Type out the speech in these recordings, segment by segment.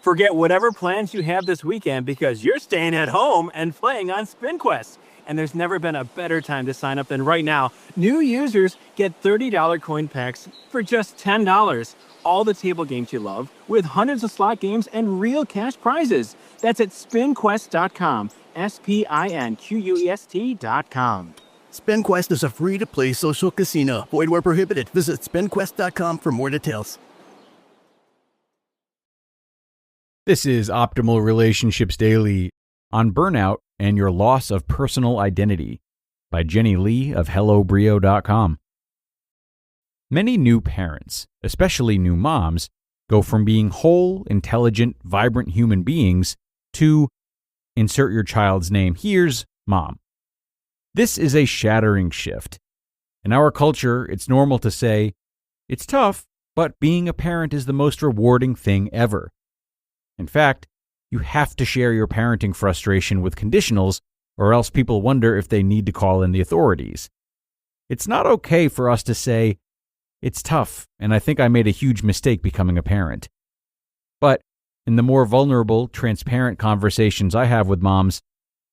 Forget whatever plans you have this weekend because you're staying at home and playing on SpinQuest. And there's never been a better time to sign up than right now. New users get $30 coin packs for just $10. All the table games you love, with hundreds of slot games and real cash prizes. That's at spinquest.com. SPINQUEST.com. SpinQuest is a free-to-play social casino. Void where prohibited. Visit spinquest.com for more details. This is Optimal Relationships Daily on Burnout and Your Loss of Personal Identity by Jenny Lee of HelloBrio.com. Many new parents, especially new moms, go from being whole, intelligent, vibrant human beings to, insert your child's name, here's mom. This is a shattering shift. In our culture, it's normal to say, it's tough, but being a parent is the most rewarding thing ever. In fact, you have to share your parenting frustration with conditionals, or else people wonder if they need to call in the authorities. It's not okay for us to say, it's tough, and I think I made a huge mistake becoming a parent. But in the more vulnerable, transparent conversations I have with moms,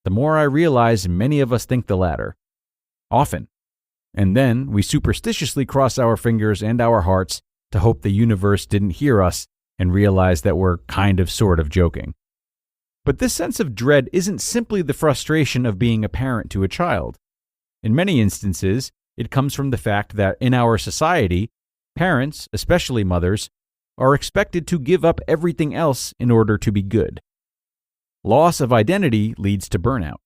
the more I realize many of us think the latter. Often. And then we superstitiously cross our fingers and our hearts to hope the universe didn't hear us and realize that we're kind of sort of joking. But this sense of dread isn't simply the frustration of being a parent to a child. In many instances, it comes from the fact that in our society, parents, especially mothers, are expected to give up everything else in order to be good. Loss of identity leads to burnout.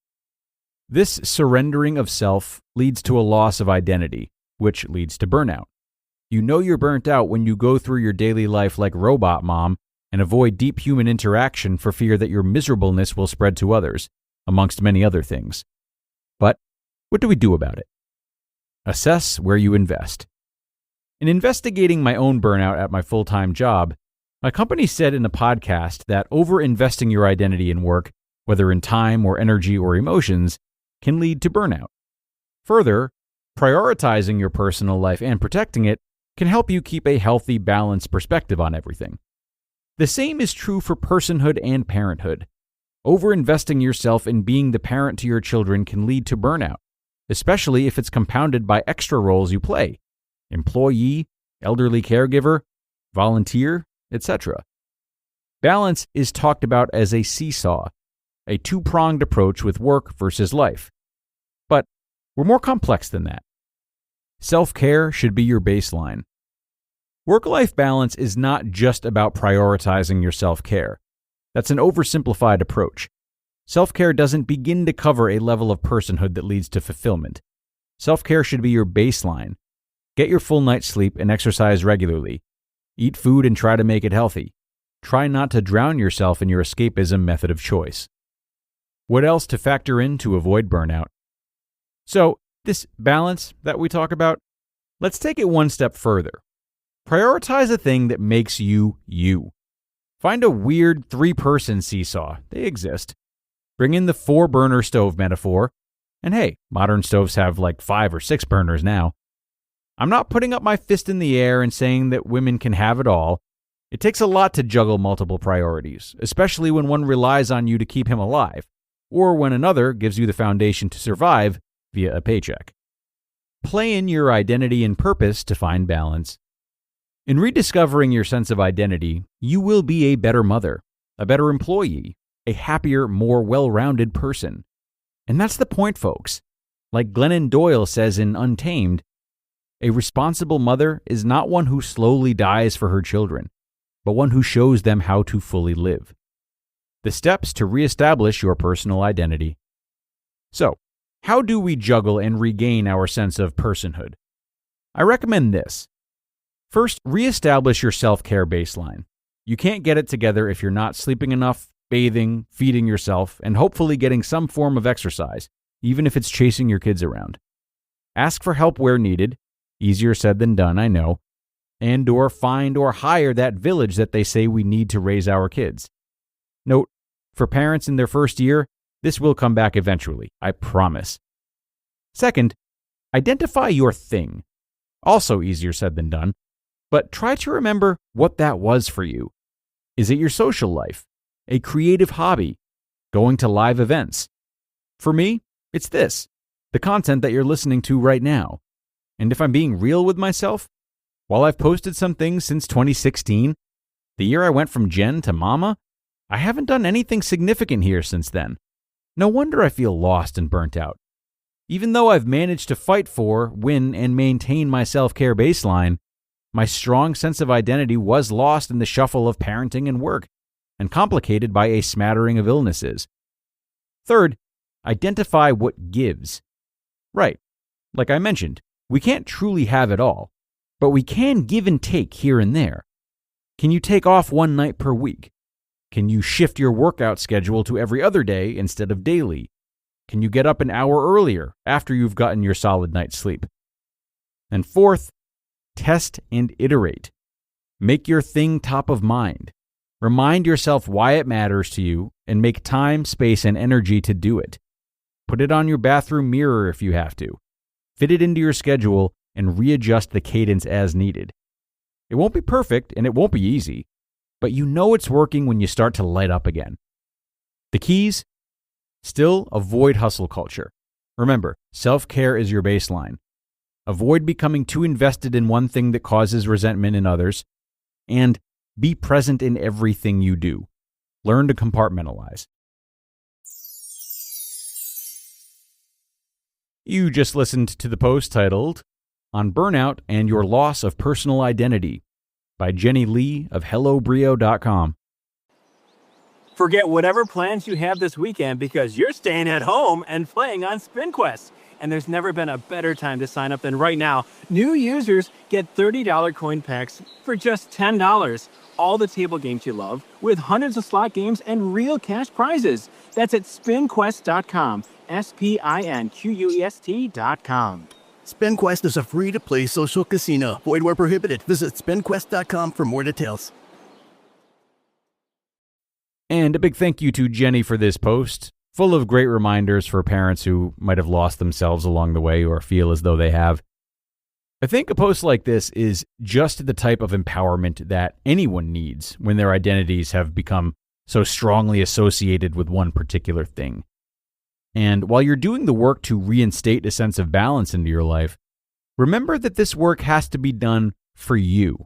This surrendering of self leads to a loss of identity, which leads to burnout. You know you're burnt out when you go through your daily life like robot mom and avoid deep human interaction for fear that your miserableness will spread to others, amongst many other things. But what do we do about it? Assess where you invest. In investigating my own burnout at my full-time job, my company said in a podcast that over-investing your identity in work, whether in time or energy or emotions, can lead to burnout. Further, prioritizing your personal life and protecting it can help you keep a healthy, balanced perspective on everything. The same is true for personhood and parenthood. Over-investing yourself in being the parent to your children can lead to burnout, especially if it's compounded by extra roles you play: employee, elderly caregiver, volunteer, etc. Balance is talked about as a seesaw, a two-pronged approach with work versus life. But we're more complex than that. Self-care should be your baseline. Work-life balance is not just about prioritizing your self-care. That's an oversimplified approach. Self-care doesn't begin to cover a level of personhood that leads to fulfillment. Self-care should be your baseline. Get your full night's sleep and exercise regularly. Eat food and try to make it healthy. Try not to drown yourself in your escapism method of choice. What else to factor in to avoid burnout? So, this balance that we talk about, let's take it one step further. Prioritize a thing that makes you you. Find a weird 3-person seesaw. They exist. Bring in the 4-burner stove metaphor. And hey, modern stoves have like 5 or 6 burners now. I'm not putting up my fist in the air and saying that women can have it all. It takes a lot to juggle multiple priorities, especially when one relies on you to keep him alive, or when another gives you the foundation to survive via a paycheck. Play in your identity and purpose to find balance. In rediscovering your sense of identity, you will be a better mother, a better employee, a happier, more well-rounded person. And that's the point, folks. Like Glennon Doyle says in Untamed, a responsible mother is not one who slowly dies for her children, but one who shows them how to fully live. The steps to reestablish your personal identity. So, how do we juggle and regain our sense of personhood? I recommend this. First, reestablish your self-care baseline. You can't get it together if you're not sleeping enough, bathing, feeding yourself, and hopefully getting some form of exercise, even if it's chasing your kids around. Ask for help where needed. Easier said than done, I know. And or find or hire that village that they say we need to raise our kids. Note, for parents in their first year, this will come back eventually, I promise. Second, identify your thing. Also easier said than done, but try to remember what that was for you. Is it your social life? A creative hobby? Going to live events? For me, it's this, the content that you're listening to right now. And if I'm being real with myself, while I've posted some things since 2016, the year I went from Jen to Mama, I haven't done anything significant here since then. No wonder I feel lost and burnt out. Even though I've managed to fight for, win, and maintain my self-care baseline, my strong sense of identity was lost in the shuffle of parenting and work, and complicated by a smattering of illnesses. Third, identify what gives. Right, like I mentioned, we can't truly have it all, but we can give and take here and there. Can you take off one night per week? Can you shift your workout schedule to every other day instead of daily? Can you get up an hour earlier after you've gotten your solid night's sleep? And fourth, test and iterate. Make your thing top of mind. Remind yourself why it matters to you and make time, space, and energy to do it. Put it on your bathroom mirror if you have to. Fit it into your schedule and readjust the cadence as needed. It won't be perfect and it won't be easy, but you know it's working when you start to light up again. The keys? Still, avoid hustle culture. Remember, self-care is your baseline. Avoid becoming too invested in one thing that causes resentment in others, and be present in everything you do. Learn to compartmentalize. You just listened to the post titled, On Burnout and Your Loss of Personal Identity by Jenny Lee of HelloBrio.com. Forget whatever plans you have this weekend because you're staying at home and playing on SpinQuest. And there's never been a better time to sign up than right now. New users get $30 coin packs for just $10. All the table games you love, with hundreds of slot games and real cash prizes. That's at spinquest.com. SPINQUEST.com. SpinQuest is a free-to-play social casino. Void where prohibited. Visit spinquest.com for more details. And a big thank you to Jenny for this post, full of great reminders for parents who might have lost themselves along the way or feel as though they have. I think a post like this is just the type of empowerment that anyone needs when their identities have become so strongly associated with one particular thing. And while you're doing the work to reinstate a sense of balance into your life, remember that this work has to be done for you.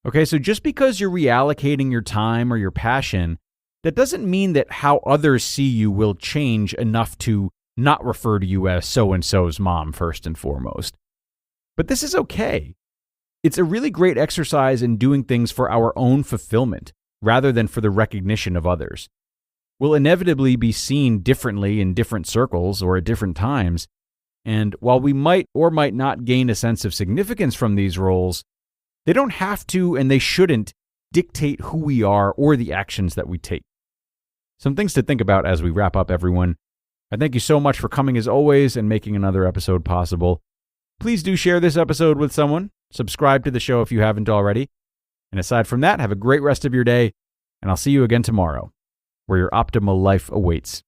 Okay, so just because you're reallocating your time or your passion, that doesn't mean that how others see you will change enough to not refer to you as so-and-so's mom first and foremost. But this is okay. It's a really great exercise in doing things for our own fulfillment rather than for the recognition of others. We'll inevitably be seen differently in different circles or at different times, and while we might or might not gain a sense of significance from these roles, they don't have to and they shouldn't dictate who we are or the actions that we take. Some things to think about as we wrap up, everyone. I thank you so much for coming as always and making another episode possible. Please do share this episode with someone. Subscribe to the show if you haven't already. And aside from that, have a great rest of your day, and I'll see you again tomorrow, where your optimal life awaits.